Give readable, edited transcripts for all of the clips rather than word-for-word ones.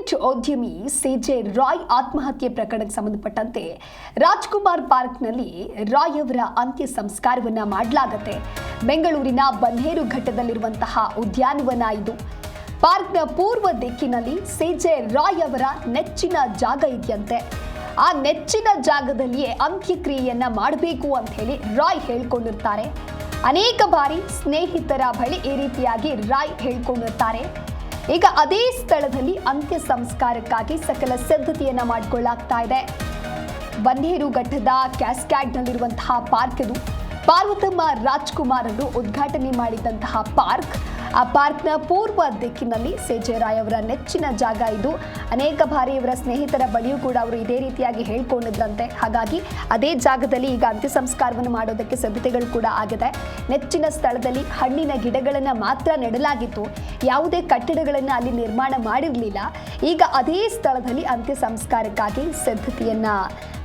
Cement ಉದ್ಯಮಿ CJ Roy ಆತ್ಮಹತ್ಯೆ ಪ್ರಕರಣಕ್ಕೆ ಸಂಬಂಧಪಟ್ಟಂತೆ ರಾಜ್ಕುಮಾರ್ ಪಾರ್ಕ್ನಲ್ಲಿ ರಾಯ್ ಅವರ ಅಂತ್ಯ ಸಂಸ್ಕಾರವನ್ನ ಮಾಡಲಾಗುತ್ತೆ. ಬೆಂಗಳೂರಿನ ಬನ್ನೇರು ಘಟ್ಟದಲ್ಲಿರುವಂತಹ ಉದ್ಯಾನವನ ಇದು. ಪಾರ್ಕ್ನ ಪೂರ್ವ ದಿಕ್ಕಿನಲ್ಲಿ ಸಿಜೆ ರಾಯ್ ಅವರ ನೆಚ್ಚಿನ ಜಾಗ ಇದೆಯಂತೆ. ಆ ನೆಚ್ಚಿನ ಜಾಗದಲ್ಲಿಯೇ ಅಂತ್ಯಕ್ರಿಯೆಯನ್ನ ಮಾಡಬೇಕು ಅಂತ ಹೇಳಿ ರಾಯ್ ಹೇಳ್ಕೊಂಡಿರ್ತಾರೆ. ಅನೇಕ ಬಾರಿ ಸ್ನೇಹಿತರ ಬಳಿ ಈ ರೀತಿಯಾಗಿ ರಾಯ್ ಹೇಳ್ಕೊಂಡಿರ್ತಾರೆ. ಈಗ ಅದೇ ಸ್ಥಳದಲ್ಲಿ ಅಂತ್ಯ ಸಂಸ್ಕಾರಕ್ಕಾಗಿ ಸಕಲ ಸಿದ್ಧತೆಯನ್ನ ಮಾಡಿಕೊಳ್ಳಲಾಗ್ತಾ ಇದೆ. ಬನ್ನೇರು ಘಟ್ಟದ ಕ್ಯಾಸ್ಕ್ಯಾಡ್ನಲ್ಲಿರುವಂತಹ ಪಾರ್ಕ್ ಇದು. ಪಾರ್ವತಮ್ಮ ರಾಜ್ಕುಮಾರ್ ಅವರು ಉದ್ಘಾಟನೆ ಮಾಡಿದಂತಹ ಪಾರ್ಕ್. ಆ ಪಾರ್ಕ್ನ ಪೂರ್ವ ದಿಕ್ಕಿನಲ್ಲಿ ಸಿಜೆ ರಾಯ್ ಅವರ ನೆಚ್ಚಿನ ಜಾಗ ಇದು. ಅನೇಕ ಬಾರಿ ಇವರ ಸ್ನೇಹಿತರ ಬಳಿಯೂ ಕೂಡ ಅವರು ಇದೇ ರೀತಿಯಾಗಿ ಹೇಳ್ಕೊಂಡಿದ್ರಂತೆ. ಹಾಗಾಗಿ ಅದೇ ಜಾಗದಲ್ಲಿ ಈಗ ಅಂತ್ಯ ಸಂಸ್ಕಾರವನ್ನು ಮಾಡೋದಕ್ಕೆ ಸಿದ್ಧತೆಗಳು ಕೂಡ ಆಗಿದೆ. ನೆಚ್ಚಿನ ಸ್ಥಳದಲ್ಲಿ ಹಣ್ಣಿನ ಗಿಡಗಳನ್ನು ಮಾತ್ರ ನೆಡಲಾಗಿತ್ತು. ಯಾವುದೇ ಕಟ್ಟಡಗಳನ್ನು ಅಲ್ಲಿ ನಿರ್ಮಾಣ ಮಾಡಿರಲಿಲ್ಲ. ಈಗ ಅದೇ ಸ್ಥಳದಲ್ಲಿ ಅಂತ್ಯ ಸಂಸ್ಕಾರಕ್ಕಾಗಿ ಸಿದ್ಧತೆಯನ್ನ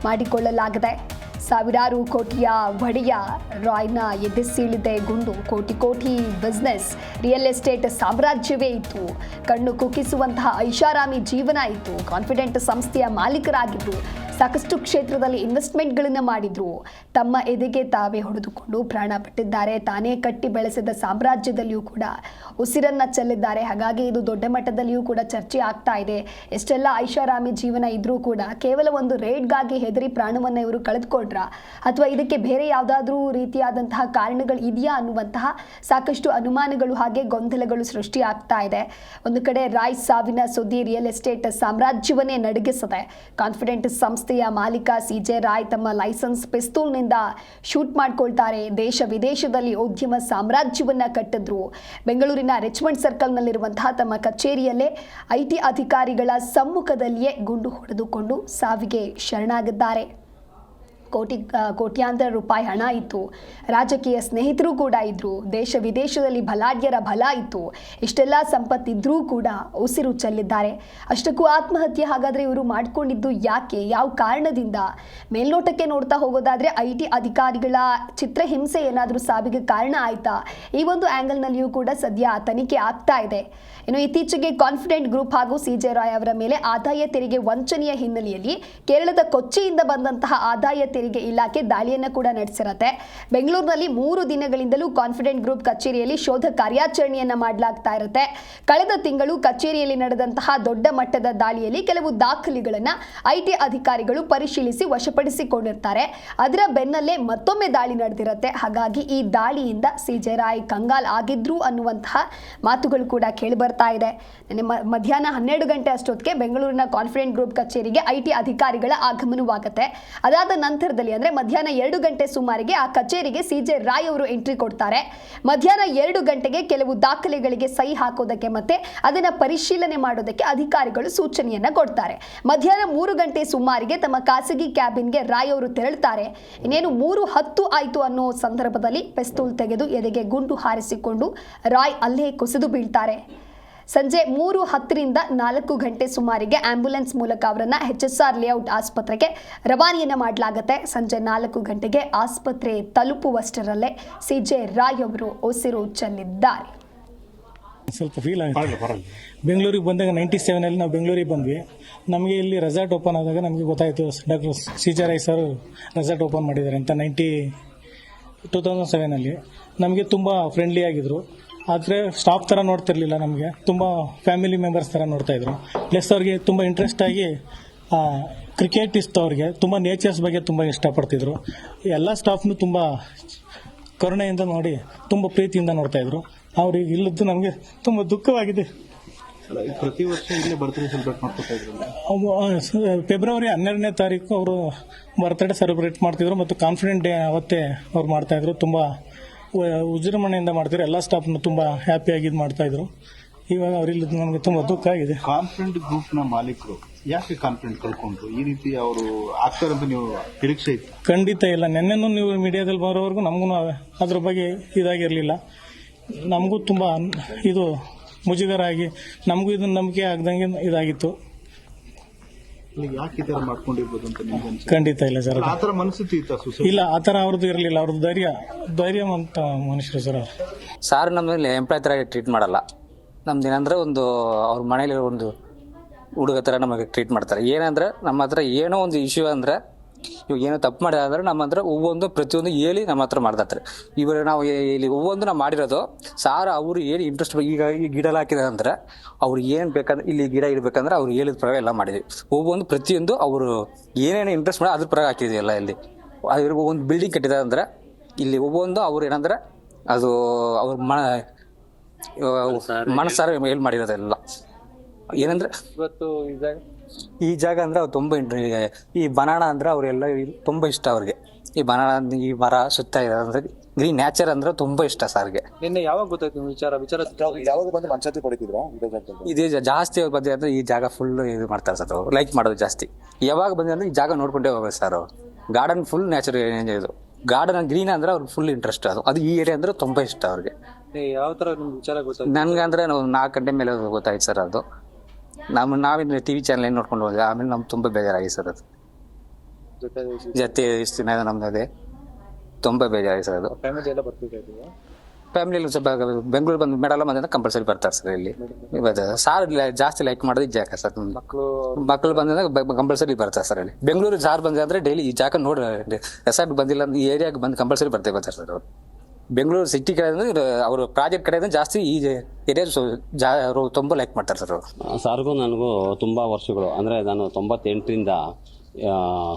ಮಾಡಿಕೊಳ್ಳಲಾಗಿದೆ. ಸಾವಿರಾರು ಕೋಟಿಯ ಒಡೆಯ ರಾಯ್ನ ಎದೆಸೀಳಿದೆ ಗುಂಡು. ಕೋಟಿ ಕೋಟಿ ಬಿಸ್ನೆಸ್, ರಿಯಲ್ ಎಸ್ಟೇಟ್ ಸಾಮ್ರಾಜ್ಯವೇ ಇತ್ತು. ಕಣ್ಣು ಕುಕ್ಕಿಸುವಂತಹ ಐಷಾರಾಮಿ ಜೀವನ ಇತ್ತು. ಕಾನ್ಫಿಡೆಂಟ್ ಸಂಸ್ಥೆಯ ಮಾಲೀಕರಾಗಿದ್ರು. ಸಾಕಷ್ಟು ಕ್ಷೇತ್ರದಲ್ಲಿ ಇನ್ವೆಸ್ಟ್ಮೆಂಟ್ಗಳನ್ನು ಮಾಡಿದ್ರು. ತಮ್ಮ ಎದೆಗೆ ತಾವೇ ಹೊಡೆದುಕೊಂಡು ಪ್ರಾಣ ಪಟ್ಟಿದ್ದಾರೆ. ತಾನೇ ಕಟ್ಟಿ ಬೆಳೆಸಿದ ಸಾಮ್ರಾಜ್ಯದಲ್ಲಿಯೂ ಕೂಡ ಉಸಿರನ್ನ ಚೆಲ್ಲಿದ್ದಾರೆ. ಹಾಗಾಗಿ ಇದು ದೊಡ್ಡ ಮಟ್ಟದಲ್ಲಿಯೂ ಕೂಡ ಚರ್ಚೆ ಆಗ್ತಾ ಇದೆ. ಎಷ್ಟೆಲ್ಲ ಐಷಾರಾಮಿ ಜೀವನ ಇದ್ರೂ ಕೂಡ ಕೇವಲ ಒಂದು ರೇಡ್ಗಾಗಿ ಹೆದರಿ ಪ್ರಾಣವನ್ನು ಇವರು ಕಳೆದುಕೊಂಡ್ರ ಅಥವಾ ಇದಕ್ಕೆ ಬೇರೆ ಯಾವುದಾದ್ರೂ ರೀತಿಯಾದಂತಹ ಕಾರಣಗಳು ಇದೆಯಾ ಅನ್ನುವಂತಹ ಸಾಕಷ್ಟು ಅನುಮಾನಗಳು ಹಾಗೆ ಗೊಂದಲಗಳು ಸೃಷ್ಟಿ ಆಗ್ತಾ ಇದೆ. ಒಂದು ಕಡೆ ರಾಯ್ ಸಾವಿನ ಸುದ್ದಿ ರಿಯಲ್ ಎಸ್ಟೇಟ್ ಸಾಮ್ರಾಜ್ಯವನ್ನೇ ನಡಗಿಸಿದೆ. ಕಾನ್ಫಿಡೆಂಟ್ ಸಂಸ್ಥೆಯ ಮಾಲೀಕ ಸಿಜೆ ರಾಯ್ ತಮ್ಮ ಲೈಸೆನ್ಸ್ ಪಿಸ್ತೂಲ್ನಿಂದ ಶೂಟ್ ಮಾಡ್ಕೊಳ್ತಾರೆ. ದೇಶ ವಿದೇಶದಲ್ಲಿ ಉದ್ಯಮ ಸಾಮ್ರಾಜ್ಯವನ್ನ ಕಟ್ಟಿದ್ರು. ಬೆಂಗಳೂರಿನ ರಿಚ್ಮಂಡ್ ಸರ್ಕಲ್ನಲ್ಲಿರುವಂತಹ ತಮ್ಮ ಕಚೇರಿಯಲ್ಲೇ ಐಟಿ ಅಧಿಕಾರಿಗಳ ಸಮ್ಮುಖದಲ್ಲಿಯೇ ಗುಂಡು ಹೊಡೆದುಕೊಂಡು ಸಾವಿಗೆ ಶರಣಾಗಿದ್ದಾರೆ. ಕೋಟ್ಯಾಂತರ ರೂಪಾಯಿ ಹಣ ಇತ್ತು. ರಾಜಕೀಯ ಸ್ನೇಹಿತರು ಕೂಡ ಇದ್ರು. ದೇಶ ವಿದೇಶದಲ್ಲಿ ಬಲಾಢ್ಯರ ಬಲ ಇತ್ತು. ಇಷ್ಟೆಲ್ಲ ಸಂಪತ್ತಿದ್ರೂ ಕೂಡ ಉಸಿರು ಚೆಲ್ಲಿದ್ದಾರೆ. ಅಷ್ಟಕ್ಕೂ ಆತ್ಮಹತ್ಯೆ ಹಾಗಾದ್ರೆ ಇವರು ಮಾಡ್ಕೊಂಡಿದ್ದು ಯಾಕೆ, ಯಾವ ಕಾರಣದಿಂದ? ಮೇಲ್ನೋಟಕ್ಕೆ ನೋಡ್ತಾ ಹೋಗೋದಾದ್ರೆ ಐಟಿ ಅಧಿಕಾರಿಗಳ ಚಿತ್ರಹಿಂಸೆ ಏನಾದರೂ ಸಾವಿಗೆ ಕಾರಣ ಆಯ್ತಾ? ಈ ಒಂದು ಆಂಗಲ್ನಲ್ಲಿಯೂ ಕೂಡ ಸದ್ಯ ತನಿಖೆ ಆಗ್ತಾ ಇದೆ. ಇನ್ನು ಇತ್ತೀಚೆಗೆ ಕಾನ್ಫಿಡೆಂಟ್ ಗ್ರೂಪ್ ಹಾಗೂ ಸಿಜೆ ರಾಯ್ ಅವರ ಮೇಲೆ ಆದಾಯ ತೆರಿಗೆ ವಂಚನೆಯ ಹಿನ್ನೆಲೆಯಲ್ಲಿ ಕೇರಳದ ಕೊಚ್ಚಿಯಿಂದ ಬಂದಂತಹ ಆದಾಯ ತೆರಿಗೆ ಇಲಾಖೆ ದಾಳಿಯನ್ನು ಕೂಡ ನಡೆಸಿರುತ್ತೆ. ಬೆಂಗಳೂರಿನಲ್ಲಿ 3 ದಿನಗಳಿಂದಲೂ ಕಾನ್ಫಿಡೆಂಟ್ ಗ್ರೂಪ್ ಕಚೇರಿಯಲ್ಲಿ ಶೋಧ ಕಾರ್ಯಾಚರಣೆಯನ್ನ ಮಾಡಲಾಗ್ತಾ ಇರುತ್ತೆ. ಕಳೆದ ತಿಂಗಳು ಕಚೇರಿಯಲ್ಲಿ ನಡೆದಂತಹ ದೊಡ್ಡ ಮಟ್ಟದ ದಾಳಿಯಲ್ಲಿ ಕೆಲವು ದಾಖಲೆಗಳನ್ನ ಐಟಿ ಅಧಿಕಾರಿಗಳು ಪರಿಶೀಲಿಸಿ ವಶಪಡಿಸಿಕೊಂಡಿರ್ತಾರೆ. ಅದರ ಬೆನ್ನಲ್ಲೇ ಮತ್ತೊಮ್ಮೆ ದಾಳಿ ನಡೆದಿರುತ್ತೆ. ಹಾಗಾಗಿ ಈ ದಾಳಿಯಿಂದ ಸಿಜೆ ರಾಯ್ ಕಂಗಾಲ್ ಆಗಿದ್ರು ಅನ್ನುವಂತಹ ಮಾತುಗಳು ಕೂಡ ಕೇಳಿ ಬರ್ತಾ ಇದೆ. ಮಧ್ಯಾಹ್ನ 12 ಗಂಟೆ ಅಷ್ಟೊತ್ತಿಗೆ ಬೆಂಗಳೂರಿನ ಕಾನ್ಫಿಡೆಂಟ್ ಗ್ರೂಪ್ ಕಚೇರಿಗೆ ಐಟಿ ಅಧಿಕಾರಿಗಳ ಆಗಮನವಾಗುತ್ತೆ. ಅದಾದ ನಂತರದಲ್ಲಿ ಅಂದ್ರೆ ಮಧ್ಯಾಹ್ನ 2 ಗಂಟೆ ಸುಮಾರಿಗೆ ಆ ಕಚೇರಿಗೆ ಸಿಜೆ ರಾಯ್ ಅವರು ಎಂಟ್ರಿ ಕೊಡ್ತಾರೆ. ಮಧ್ಯಾಹ್ನ 2 ಗಂಟೆಗೆ ಕೆಲವು ದಾಖಲೆಗಳಿಗೆ ಸಹಿ ಹಾಕೋದಕ್ಕೆ ಮತ್ತೆ ಅದನ್ನ ಪರಿಶೀಲನೆ ಮಾಡೋದಕ್ಕೆ ಅಧಿಕಾರಿಗಳು ಸೂಚನೆಯನ್ನ ಕೊಡ್ತಾರೆ. ಮಧ್ಯಾಹ್ನ 3 ಗಂಟೆ ಸುಮಾರಿಗೆ ತಮ್ಮ ಖಾಸಗಿ ಕ್ಯಾಬಿನ್ಗೆ ರಾಯ್ ಅವರು ತೆರಳುತ್ತಾರೆ. ಇನ್ನೇನು 3:10 ಆಯ್ತು ಅನ್ನೋ ಸಂದರ್ಭದಲ್ಲಿ ಪಿಸ್ತೂಲ್ ತೆಗೆದು ಎದೆಗೆ ಗುಂಡು ಹಾರಿಸಿಕೊಂಡು ರಾಯ್ ಅಲ್ಲೇ ಕುಸಿದು ಬೀಳ್ತಾರೆ. ಸಂಜೆ 3:10ರಿಂದ 4 ಗಂಟೆ ಸುಮಾರಿಗೆ ಆಂಬ್ಯುಲೆನ್ಸ್ ಮೂಲಕ ಅವರನ್ನ HSR ಲೇಔಟ್ ಆಸ್ಪತ್ರೆಗೆ ರವಾನೆಯನ್ನ ಮಾಡಲಾಗುತ್ತೆ. ಸಂಜೆ 4 ಗಂಟೆಗೆ ಆಸ್ಪತ್ರೆ ತಲುಪುವಷ್ಟರಲ್ಲೇ ಸಿಜೆ ರಾಯ್ ಅವರು ಉಸಿರು ಚೆಲ್ಲಿದ್ದಾರೆ. ಸ್ವಲ್ಪ ಫೀಲ್ ಆಗುತ್ತೆ. ಬೆಂಗಳೂರಿಗೆ ಬಂದಾಗ 97ನಲ್ಲಿ ನಾವು ಬೆಂಗಳೂರಿಗೆ ಬಂದ್ವಿ. ನಮಗೆ ಇಲ್ಲಿ ರೆಸಾರ್ಟ್ ಓಪನ್ ಆದಾಗ ನಮಗೆ ಗೊತ್ತಾಯಿತು doctor CJ Roy sir resort open ಮಾಡಿದ್ದಾರೆ ಅಂತ. 2007ನಲ್ಲಿ ನಮಗೆ ತುಂಬ ಫ್ರೆಂಡ್ಲಿ ಆಗಿದ್ರು. ಆದರೆ ಸ್ಟಾಫ್ ಥರ ನೋಡ್ತಿರ್ಲಿಲ್ಲ, ನಮಗೆ ತುಂಬ ಫ್ಯಾಮಿಲಿ ಮೆಂಬರ್ಸ್ ಥರ ನೋಡ್ತಾಯಿದ್ರು. ಪ್ಲಸ್ ಅವ್ರಿಗೆ ತುಂಬ ಇಂಟ್ರೆಸ್ಟ್ ಆಗಿ ಕ್ರಿಕೆಟ್ ಇತ್ತು. ಅವ್ರಿಗೆ ತುಂಬ ನೇಚರ್ಸ್ ಬಗ್ಗೆ ತುಂಬ ಇಷ್ಟಪಡ್ತಿದ್ರು. ಎಲ್ಲ ಸ್ಟಾಫ್ನು ತುಂಬ ಕರುಣೆಯಿಂದ ನೋಡಿ ತುಂಬ ಪ್ರೀತಿಯಿಂದ ನೋಡ್ತಾಯಿದ್ರು. ಅವ್ರಿಗೆ ಇಲ್ಲದ್ದು ನಮಗೆ ತುಂಬ ದುಃಖವಾಗಿದೆ. ಪ್ರತಿ ವರ್ಷ ಇಲ್ಲೇ ಬರ್ತ್ಡೇ ಸೆಲೆಬ್ರೇಟ್ ಮಾಡ್ಕೊತಾ ಇದ್ರು. ಫೆಬ್ರವರಿ 12ನೇ ತಾರೀಕು ಅವರು ಬರ್ತ್ಡೇ ಸೆಲೆಬ್ರೇಟ್ ಮಾಡ್ತಿದ್ರು ಮತ್ತು ಕಾನ್ಫಿಡೆಂಟ್ ಡೇ ಅವತ್ತೇ ಅವ್ರು ಮಾಡ್ತಾಯಿದ್ರು. ತುಂಬ ವಿಜೃಂಭಣೆಯಿಂದ ಮಾಡ್ತಿದ್ರು. ಎಲ್ಲ ಸ್ಟಾಫ್ನು ತುಂಬ ಹ್ಯಾಪಿಯಾಗಿ ಇದು ಮಾಡ್ತಾಯಿದ್ರು. ಇವಾಗ ಅವರಿಲ್ಲದ್ದು ನಮಗೆ ತುಂಬ ದುಃಖ ಆಗಿದೆ. ಕಾನ್ಫಿಡೆಂಟ್ ಗ್ರೂಪ್ನ ಮಾಲೀಕರು ಯಾಕೆ ಕಾನ್ಫಿಡೆಂಟ್ ಕಳ್ಕೊಂಡ್ರು? ಈ ರೀತಿ ಅವರು ಆಗ್ತಾರಂತ ನೀವು ನಿರೀಕ್ಷೆ ಇತ್ತು? ಖಂಡಿತ ಇಲ್ಲ. ನೆನ್ನೆನೂ ನೀವು ಮೀಡಿಯಾದಲ್ಲಿ ಬರೋವರೆಗೂ ನಮಗೂ ಅದ್ರ ಬಗ್ಗೆ ಇದಾಗಿರಲಿಲ್ಲ. ನಮಗೂ ತುಂಬ ಇದು ಮುಜುಗರ ಆಗಿ ನಮಗೂ ಇದನ್ನ ನಂಬಿಕೆ ಆಗದಂಗೆ ಇದಾಗಿತ್ತು. ಯಾಕೆ ಈ ತರ ಮಾಡ್ಕೊಂಡಿರ್ಬೋದು ಅಂತ ನಿಮ್ಗೆ ಅನ್ಸುತ್ತೆ? ಖಂಡಿತ ಇಲ್ಲ ಸರ್, ಆ ತರ ಮನಸ್ಥಿತಿ ಇತ್ತ? ಇಲ್ಲ, ಆ ಥರ ಅವ್ರದ್ದು ಇರಲಿಲ್ಲ. ಅವ್ರದ್ದು ಧೈರ್ಯವಂತ ಮನುಷ್ಯರು ಸರ್. ಸಾರ್ ನಮ್ಮಲ್ಲಿ ಎಂಪ್ಲಾಯ್ ಥರ ಟ್ರೀಟ್ ಮಾಡಲ್ಲ. ನಮ್ದೇನಂದ್ರೆ ಒಂದು ಅವ್ರ ಮನೇಲಿ ಒಂದು ಹುಡುಗ ಥರ ನಮಗೆ ಟ್ರೀಟ್ ಮಾಡ್ತಾರೆ. ಏನಂದ್ರೆ ನಮ್ಮ ಹತ್ರ ಏನೋ ಒಂದು ಇಶ್ಯೂ ಅಂದರೆ ಇವಾಗ ಏನೋ ತಪ್ಪು ಮಾಡಿದ್ರೆ ನಮ್ಮ ಹತ್ರ ಒவ்வೊಂದು ಪ್ರತಿಯೊಂದು ಹೇಳಿ ನಮ್ಮ ಹತ್ರ ಮಾಡ್ತಾರೆ. ಇವಾಗ ನಾವು ಇಲ್ಲಿ ಒவ்வೊಂದು ನಾವು ಮಾಡಿರೋದು ಸಾರ್ ಅವರು ಏನು ಇಂಟ್ರೆಸ್ಟ್ ಈಗ ಈ ಗಿಡ ಹಾಕಿದ್ರೆ ಅಂದ್ರೆ ಅವ್ರು ಏನು ಬೇಕಂದ್ರೆ ಇಲ್ಲಿ ಗಿಡ ಇಡಬೇಕಂದ್ರೆ ಅವ್ರು ಹೇಳಿದ ಪ್ರಕಾರ ಎಲ್ಲ ಮಾಡಿದ್ವಿ. ಒவ்வೊಂದು ಪ್ರತಿಯೊಂದು ಅವರು ಏನೇನು ಇಂಟ್ರೆಸ್ಟ್ ಮಾಡಿ ಅದ್ರ ಪ್ರಕಾರ ಹಾಕಿದ್ವಿ ಎಲ್ಲ. ಇಲ್ಲಿ ಅವ್ರಿಗೆ ಒಂದು ಬಿಲ್ಡಿಂಗ್ ಕಟ್ಟಿದ್ದಾರೆ ಅಂದ್ರೆ ಇಲ್ಲಿ ಒவ்வೊಂದು ಅವ್ರು ಏನಂದ್ರೆ ಅದು ಅವ್ರ ಮನಸ್ಸಾರ ಏನು ಮಾಡಿರೋದೆಲ್ಲ ಏನಂದ್ರೆ ಇವತ್ತು ಈ ಜಾಗ ಅಂದ್ರೆ ಅವ್ರು ತುಂಬ ಈ ಬನಾನ ಅಂದ್ರೆ ಅವರೆಲ್ಲ ತುಂಬ ಇಷ್ಟ ಅವ್ರಿಗೆ. ಈ ಬನಾನ ಈ ಮರ ಸುತ್ತ ಅಂದ್ರೆ ಗ್ರೀನ್ ನ್ಯಾಚರ್ ಅಂದ್ರೆ ತುಂಬಾ ಇಷ್ಟ ಸರ್ಗೆ. ನಿನ್ನೆ ಯಾವಾಗ ಗೊತ್ತಾಯ್ತು ವಿಚಾರ ಯಾವಾಗ ಬಂದು ಮನಸಾತಿ ಪಡಿತಿದ್ರು ಇದೇ ಜಾಸ್ತಿ ಬಂದ್ರೆ ಅಂದ್ರೆ ಈ ಜಾಗ ಫುಲ್ ಇದು ಮಾಡ್ತಾರೆ ಸರ್. ಅವ್ರು ಲೈಕ್ ಮಾಡೋದು ಜಾಸ್ತಿ. ಯಾವಾಗ ಬಂದ್ರೆ ಅಂದ್ರೆ ಈ ಜಾಗ ನೋಡ್ಕೊಂಡೇ ಹೋಗೋದು ಸರ್. ಅವ್ರು ಗಾರ್ಡನ್ ಫುಲ್ ನ್ಯಾಚರ್ ಇದು ಗಾರ್ಡನ್ ಗ್ರೀನ್ ಅಂದ್ರೆ ಅವ್ರಿಗೆ ಫುಲ್ ಇಂಟ್ರೆಸ್ಟ್. ಅದು ಈ ಏರಿಯಾ ಅಂದ್ರೆ ತುಂಬಾ ಇಷ್ಟ ಅವ್ರಿಗೆ. ಯಾವ ತರ ನಿಮ್ಗೆ ವಿಚಾರ ಗೊತ್ತಾಯ್ತು? ನನ್ಗಂದ್ರೆ ನಾವು 4 ಗಂಟೆ ಮೇಲೆ ಗೊತ್ತಾಯ್ತು ಸರ್. ಅದು ನಾವಿನ್ನು ಟಿವಿ ಚಾನಲ್ ಏನು ನೋಡ್ಕೊಂಡು ಹೋಗಿ ಆಮೇಲೆ ನಮ್ಗೆ ತುಂಬ ಬೇಜಾರಾಗಿ ಸರ್. ಅದು ಜೊತೆ ಇಷ್ಟು ದಿನ ನಮ್ದು ಅದೇ ತುಂಬ ಬೇಜಾರಾಗಿ ಸರ್. ಅದು ಫ್ಯಾಮಿಲಿ ಎಲ್ಲ ಬರ್ತಿದ್ರು. ಫ್ಯಾಮಿಲಿ ಸ್ವಲ್ಪ ಬೆಂಗಳೂರು ಬಂದು ಮೇಡಲ್ಲ ಬಂದ್ರೆ ಕಂಪಲ್ಸರಿ ಬರ್ತಾರೆ ಸರ್. ಇಲ್ಲಿ ಸಾರ್ ಜಾಸ್ತಿ ಲೈಕ್ ಮಾಡೋದು ಈ ಜಾಗ ಸರ್. ಮಕ್ಕಳು ಬಂದ್ರೆ ಕಂಪಲ್ಸರಿ ಬರ್ತಾರೆ ಸರ್. ಇಲ್ಲಿ ಬೆಂಗಳೂರು ಸಾರ್ ಬಂದ್ರೆ ಅಂದ್ರೆ ಡೈಲಿ ಈ ಜಾಗ ನೋಡಿ ರೆಸಾರ್ಟ್ ಬಂದಿಲ್ಲ ಈ ಏರಿಯಾಗೆ ಬಂದು ಕಂಪಲ್ಸರಿ ಬರ್ತಾರೆ ಸರ್. ಅವರು ಬೆಂಗಳೂರು ಸಿಟಿ ಕಡೆ ಅಂದ್ರೆ ಅವರು ಪ್ರಾಜೆಕ್ಟ್ ಕಡೆ ಜಾಸ್ತಿ ಈ ಏರಿಯಾ ತುಂಬ ಲೈಕ್ ಮಾಡ್ತಾರೆ ಸರ್. ಅವರು ಸಾರ್ಗೂ ನನಗೂ ತುಂಬ ವರ್ಷಗಳು ಅಂದರೆ ನಾನು 98ರಿಂದ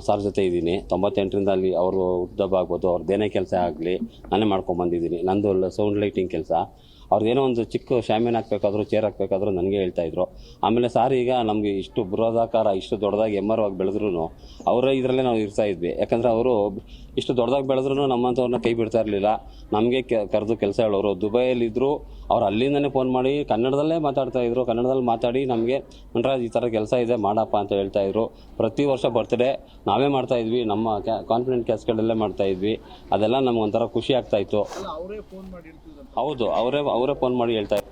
ಸಾರ್ ಜೊತೆ ಇದ್ದೀನಿ. 98ರಿಂದ ಅಲ್ಲಿ ಅವರು ಹುಟ್ಟದಬ್ಬ ಆಗ್ಬೋದು, ಅವ್ರದ್ದೇನೇ ಕೆಲಸ ಆಗಲಿ ನಾನೇ ಮಾಡ್ಕೊಂಬಂದಿದ್ದೀನಿ. ನಂದು ಸೌಂಡ್ ಲೈಟಿಂಗ್ ಕೆಲಸ. ಅವ್ರದ್ದೇನೋ ಒಂದು ಚಿಕ್ಕ ಶಾಮಿಯಾನ ಹಾಕ್ಬೇಕಾದ್ರು ಚೇರ್ ಹಾಕ್ಬೇಕಾದ್ರು ನನಗೆ ಹೇಳ್ತಾಯಿದ್ರು. ಆಮೇಲೆ ಸಾರ್ ಈಗ ನಮಗೆ ಇಷ್ಟು ಬೃಹದಾಕಾರ ಇಷ್ಟು ದೊಡ್ಡದಾಗಿ ಎಮ್ಮರವಾಗಿ ಬೆಳೆದ್ರೂ ಅವರ ಇದರಲ್ಲೇ ನಾವು ಇರ್ತಾ ಇದ್ವಿ. ಯಾಕಂದರೆ ಅವರು ಇಷ್ಟು ದೊಡ್ಡದಾಗಿ ಬೆಳೆದ್ರೂ ನಮ್ಮಂಥವ್ರನ್ನ ಕೈ ಬಿಡ್ತಾ ಇರಲಿಲ್ಲ. ನಮಗೆ ಕರೆದು ಕೆಲಸ ಹೇಳೋರು. ದುಬೈಯಲ್ಲಿದ್ದರು, ಅವ್ರು ಅಲ್ಲಿಂದನೇ ಫೋನ್ ಮಾಡಿ ಕನ್ನಡದಲ್ಲೇ ಮಾತಾಡ್ತಾಯಿದ್ರು. ಕನ್ನಡದಲ್ಲಿ ಮಾತಾಡಿ ನಮಗೆ ಮನ್ರಾಜ್ ಈ ಥರ ಕೆಲಸ ಇದೆ ಮಾಡಪ್ಪ ಅಂತ ಹೇಳ್ತಾಯಿದ್ರು. ಪ್ರತಿ ವರ್ಷ ಬರ್ತ್ಡೇ ನಾವೇ ಮಾಡ್ತಾಯಿದ್ವಿ. ನಮ್ಮ ಕಾನ್ಫಿಡೆಂಟ್ ಕ್ಯಾಸ್ಗಳಲ್ಲೇ ಮಾಡ್ತಾಯಿದ್ವಿ. ಅದೆಲ್ಲ ನಮ್ಗೊಂಥರ ಖುಷಿ ಆಗ್ತಾಯಿತ್ತು. ಹೌದು, ಅವರೇ ಫೋನ್ ಮಾಡಿ ಹೇಳ್ತಾ ಇದ್ರು.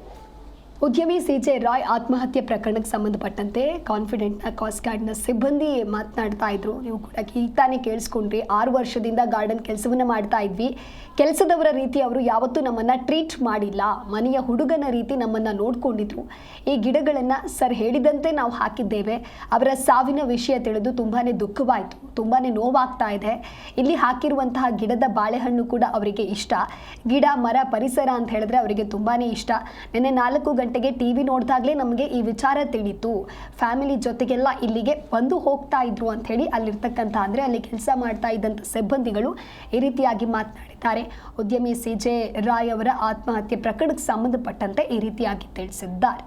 ಉದ್ಯಮಿ ಸಿಜೆ ರಾಯ್ ಆತ್ಮಹತ್ಯೆ ಪ್ರಕರಣಕ್ಕೆ ಸಂಬಂಧಪಟ್ಟಂತೆ ಕಾನ್ಫಿಡೆಂಟ್ನ ಕಾಸ್ಟ್ ಗಾರ್ಡ್ನ ಸಿಬ್ಬಂದಿ ಮಾತನಾಡ್ತಾ ಇದ್ರು. ನೀವು ಕೂಡ ಈಗ ತಾನೇ ಕೇಳಿಸ್ಕೊಂಡ್ರಿ. 6 ವರ್ಷದಿಂದ ಗಾರ್ಡನ್ ಕೆಲಸವನ್ನ ಮಾಡ್ತಾ ಇದ್ವಿ. ಕೆಲಸದವರ ರೀತಿ ಅವರು ಯಾವತ್ತೂ ನಮ್ಮನ್ನ ಟ್ರೀಟ್ ಮಾಡಿಲ್ಲ. ಮನೆಯ ಹುಡುಗನ ರೀತಿ ನಮ್ಮನ್ನ ನೋಡ್ಕೊಂಡಿದ್ರು. ಈ ಗಿಡಗಳನ್ನು ಸರ್ ಹೇಳಿದಂತೆ ನಾವು ಹಾಕಿದ್ದೇವೆ. ಅವರ ಸಾವಿನ ವಿಷಯ ತಿಳಿದು ತುಂಬಾನೇ ದುಃಖವಾಯಿತು, ತುಂಬಾನೇ ನೋವಾಗ್ತಾ ಇದೆ. ಇಲ್ಲಿ ಹಾಕಿರುವಂತಹ ಗಿಡದ ಬಾಳೆಹಣ್ಣು ಕೂಡ ಅವರಿಗೆ ಇಷ್ಟ. ಗಿಡ ಮರ ಪರಿಸರ ಅಂತ ಹೇಳಿದ್ರೆ ಅವರಿಗೆ ತುಂಬಾನೇ ಇಷ್ಟ. ನಿನ್ನೆ 4 ಗಂಟೆಗೆ ಟಿವಿ ನೋಡಿದಾಗಲೇ ನಮಗೆ ಈ ವಿಚಾರ ತಿಳಿಯಿತು. ಫ್ಯಾಮಿಲಿ ಜೊತೆಗೆಲ್ಲ ಇಲ್ಲಿಗೆ ಬಂದು ಹೋಗ್ತಾ ಇದ್ರು ಅಂತ ಹೇಳಿ ಅಲ್ಲಿರ್ತಕ್ಕಂಥ ಅಂದರೆ ಅಲ್ಲಿ ಕೆಲಸ ಮಾಡ್ತಾ ಇದ್ದಂಥ ಸಿಬ್ಬಂದಿಗಳು ಈ ರೀತಿಯಾಗಿ ಮಾತನಾಡಿದ್ದಾರೆ. ಉದ್ಯಮಿ ಸಿಜೆ ರಾಯ್ ಅವರ ಆತ್ಮಹತ್ಯೆ ಪ್ರಕರಣಕ್ಕೆ ಸಂಬಂಧಪಟ್ಟಂತೆ ಈ ರೀತಿಯಾಗಿ ತಿಳಿಸಿದ್ದಾರೆ.